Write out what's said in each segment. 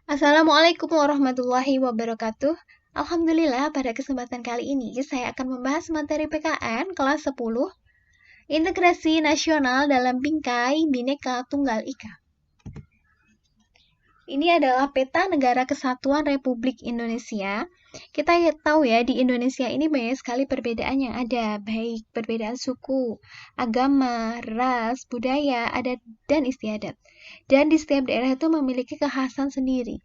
Assalamualaikum warahmatullahi wabarakatuh. Alhamdulillah, pada kesempatan kali ini saya akan membahas materi PKN kelas 10, Integrasi Nasional dalam Bingkai Bhinneka Tunggal Ika. Ini adalah peta negara kesatuan Republik Indonesia. Kita tahu ya, di Indonesia ini banyak sekali perbedaan yang ada, baik perbedaan suku, agama, ras, budaya, adat, dan istiadat. Dan di setiap daerah itu memiliki kekhasan sendiri.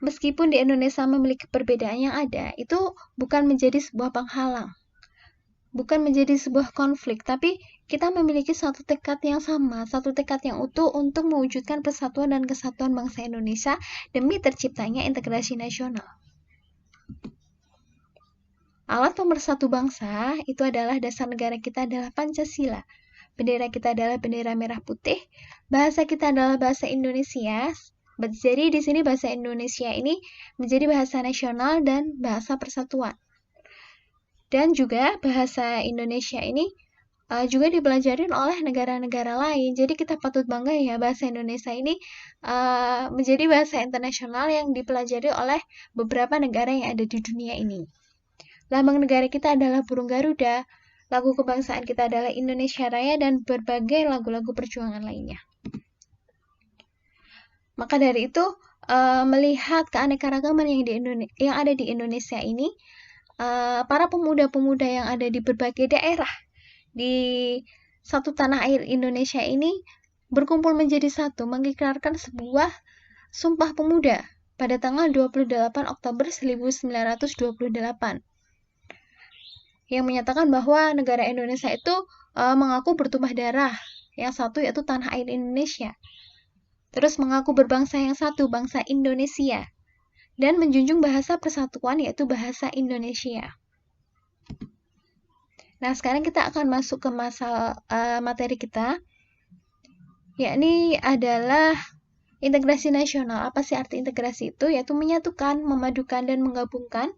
Meskipun di Indonesia memiliki perbedaan yang ada, itu bukan menjadi sebuah penghalang, bukan menjadi sebuah konflik, tapi kita memiliki satu tekad yang sama, satu tekad yang utuh untuk mewujudkan persatuan dan kesatuan bangsa Indonesia demi terciptanya integrasi nasional. Alat pemersatu bangsa itu adalah dasar negara kita adalah Pancasila. Bendera kita adalah bendera merah putih, bahasa kita adalah bahasa Indonesia. Jadi di sini bahasa Indonesia ini menjadi bahasa nasional dan bahasa persatuan. Dan juga bahasa Indonesia ini juga dipelajari oleh negara-negara lain. Jadi kita patut bangga ya, bahasa Indonesia ini menjadi bahasa internasional yang dipelajari oleh beberapa negara yang ada di dunia ini. Lambang negara kita adalah burung Garuda, lagu kebangsaan kita adalah Indonesia Raya, dan berbagai lagu-lagu perjuangan lainnya. Maka dari itu, melihat keanekaragaman yang ada di Indonesia ini, para pemuda-pemuda yang ada di berbagai daerah di satu tanah air Indonesia ini berkumpul menjadi satu, mengikrarkan sebuah Sumpah Pemuda pada tanggal 28 Oktober 1928 yang menyatakan bahwa negara Indonesia itu mengaku bertumpah darah, yang satu yaitu tanah air Indonesia. Terus mengaku berbangsa yang satu, bangsa Indonesia, dan menjunjung bahasa persatuan yaitu bahasa Indonesia. Nah, sekarang kita akan masuk ke materi kita, yakni adalah integrasi nasional. Apa sih arti integrasi itu? Yaitu menyatukan, memadukan, dan menggabungkan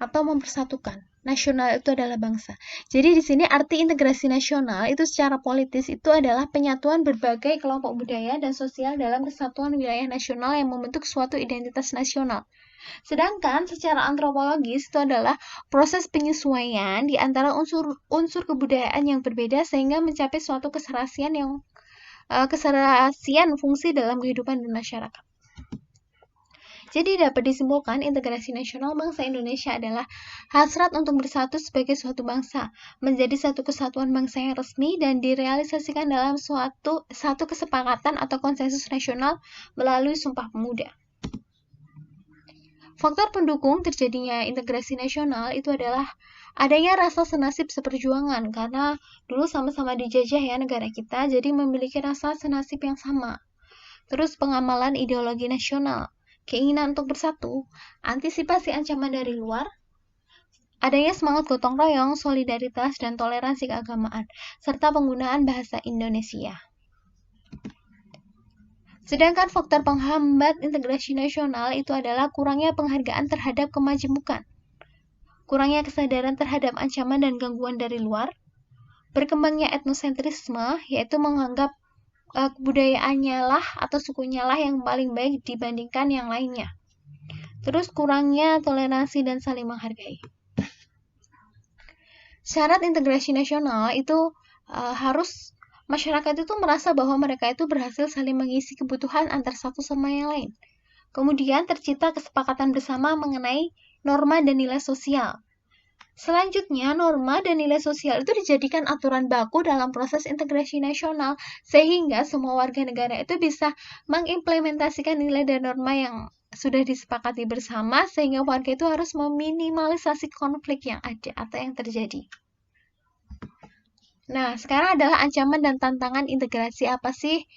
atau mempersatukan. Nasional itu adalah bangsa. Jadi di sini arti integrasi nasional itu secara politis itu adalah penyatuan berbagai kelompok budaya dan sosial dalam kesatuan wilayah nasional yang membentuk suatu identitas nasional. Sedangkan secara antropologis itu adalah proses penyesuaian di antara unsur kebudayaan yang berbeda sehingga mencapai suatu keserasian fungsi dalam kehidupan masyarakat. Jadi dapat disimpulkan integrasi nasional bangsa Indonesia adalah hasrat untuk bersatu sebagai suatu bangsa, menjadi satu kesatuan bangsa yang resmi dan direalisasikan dalam satu kesepakatan atau konsensus nasional melalui Sumpah Pemuda. Faktor pendukung terjadinya integrasi nasional itu adalah adanya rasa senasib seperjuangan, karena dulu sama-sama dijajah ya negara kita, jadi memiliki rasa senasib yang sama. Terus pengamalan ideologi nasional, keinginan untuk bersatu, antisipasi ancaman dari luar, adanya semangat gotong royong, solidaritas, dan toleransi keagamaan, serta penggunaan bahasa Indonesia. Sedangkan faktor penghambat integrasi nasional itu adalah kurangnya penghargaan terhadap kemajemukan, kurangnya kesadaran terhadap ancaman dan gangguan dari luar, berkembangnya etnosentrisme, yaitu menganggap kebudayaannya lah atau sukunya lah yang paling baik dibandingkan yang lainnya. Terus kurangnya toleransi dan saling menghargai. Syarat integrasi nasional itu harus masyarakat itu merasa bahwa mereka itu berhasil saling mengisi kebutuhan antar satu sama yang lain. Kemudian tercipta kesepakatan bersama mengenai norma dan nilai sosial. Selanjutnya, norma dan nilai sosial itu dijadikan aturan baku dalam proses integrasi nasional, sehingga semua warga negara itu bisa mengimplementasikan nilai dan norma yang sudah disepakati bersama, sehingga warga itu harus meminimalisasi konflik yang ada atau yang terjadi. Nah, sekarang adalah ancaman dan tantangan integrasi apa sih?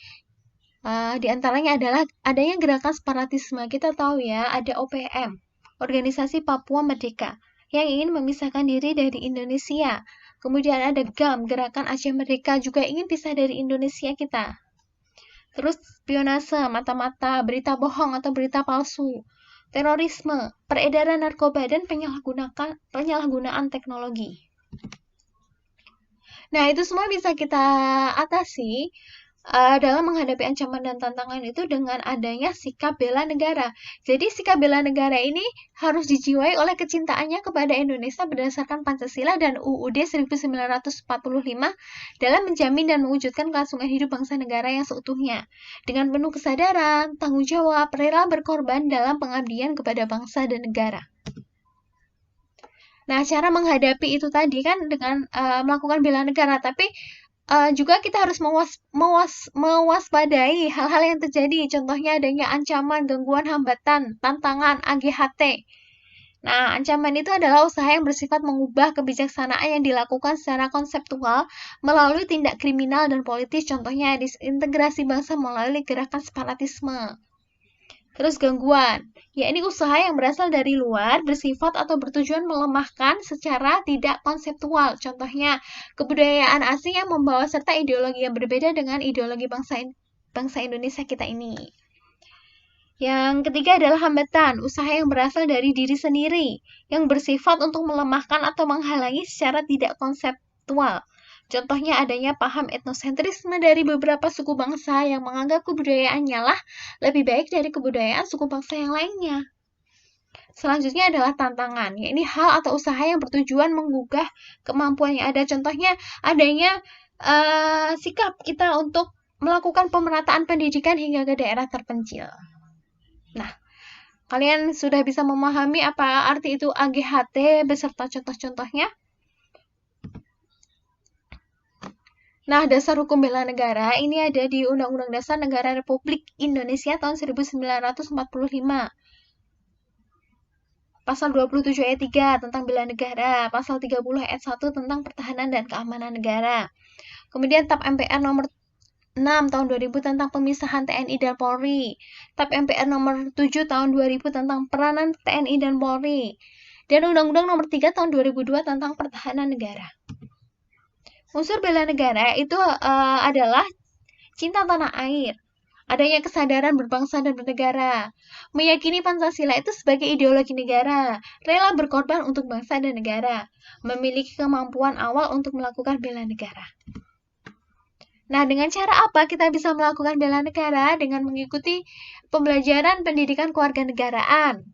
Di antaranya adalah adanya gerakan separatisme. Kita tahu ya, ada OPM, Organisasi Papua Merdeka, yang ingin memisahkan diri dari Indonesia. Kemudian ada GAM, Gerakan Aceh Merdeka, juga ingin pisah dari Indonesia kita. Terus spionase, mata-mata, berita bohong atau berita palsu, terorisme, peredaran narkoba, dan penyalahgunaan teknologi. Nah, itu semua bisa kita atasi dalam menghadapi ancaman dan tantangan itu dengan adanya sikap bela negara. Jadi sikap bela negara ini harus dijiwai oleh kecintaannya kepada Indonesia berdasarkan Pancasila dan UUD 1945 dalam menjamin dan mewujudkan kelangsungan hidup bangsa negara yang seutuhnya. Dengan penuh kesadaran, tanggung jawab, rela berkorban dalam pengabdian kepada bangsa dan negara. Nah, cara menghadapi itu tadi kan dengan melakukan bela negara, tapi juga kita harus mewaspadai hal-hal yang terjadi. Contohnya adanya ancaman, gangguan, hambatan, tantangan, AGHT. Nah, ancaman itu adalah usaha yang bersifat mengubah kebijaksanaan yang dilakukan secara konseptual melalui tindak kriminal dan politis. Contohnya disintegrasi bangsa melalui gerakan separatisme. Terus gangguan, yakni usaha yang berasal dari luar, bersifat atau bertujuan melemahkan secara tidak konseptual. Contohnya, kebudayaan asing yang membawa serta ideologi yang berbeda dengan ideologi bangsa Indonesia kita ini. Yang ketiga adalah hambatan, usaha yang berasal dari diri sendiri, yang bersifat untuk melemahkan atau menghalangi secara tidak konseptual. Contohnya adanya paham etnosentrisme dari beberapa suku bangsa yang menganggap kebudayaannya lah lebih baik dari kebudayaan suku bangsa yang lainnya. Selanjutnya adalah tantangan, yakni hal atau usaha yang bertujuan menggugah kemampuan yang ada. Contohnya adanya sikap kita untuk melakukan pemerataan pendidikan hingga ke daerah terpencil. Nah, kalian sudah bisa memahami apa arti itu AGHT beserta contoh-contohnya? Nah, dasar hukum bela negara ini ada di Undang-Undang Dasar Negara Republik Indonesia tahun 1945. Pasal 27 ayat 3 tentang bela negara, pasal 30 ayat 1 tentang pertahanan dan keamanan negara. Kemudian TAP MPR nomor 6 tahun 2000 tentang pemisahan TNI dan Polri. TAP MPR nomor 7 tahun 2000 tentang peranan TNI dan Polri. Dan Undang-Undang nomor 3 tahun 2002 tentang pertahanan negara. Unsur bela negara itu adalah cinta tanah air, adanya kesadaran berbangsa dan bernegara, meyakini Pancasila itu sebagai ideologi negara, rela berkorban untuk bangsa dan negara, memiliki kemampuan awal untuk melakukan bela negara. Nah, dengan cara apa kita bisa melakukan bela negara? Dengan mengikuti pembelajaran pendidikan kewarganegaraan.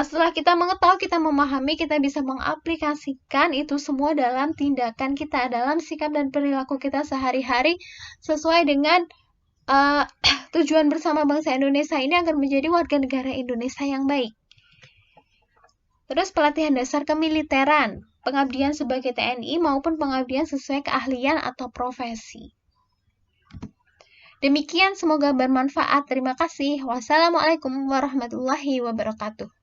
Setelah kita mengetahui, kita memahami, kita bisa mengaplikasikan itu semua dalam tindakan kita, dalam sikap dan perilaku kita sehari-hari sesuai dengan tujuan bersama bangsa Indonesia ini agar menjadi warga negara Indonesia yang baik. Terus pelatihan dasar kemiliteran, pengabdian sebagai TNI maupun pengabdian sesuai keahlian atau profesi. Demikian, semoga bermanfaat. Terima kasih. Wassalamualaikum warahmatullahi wabarakatuh.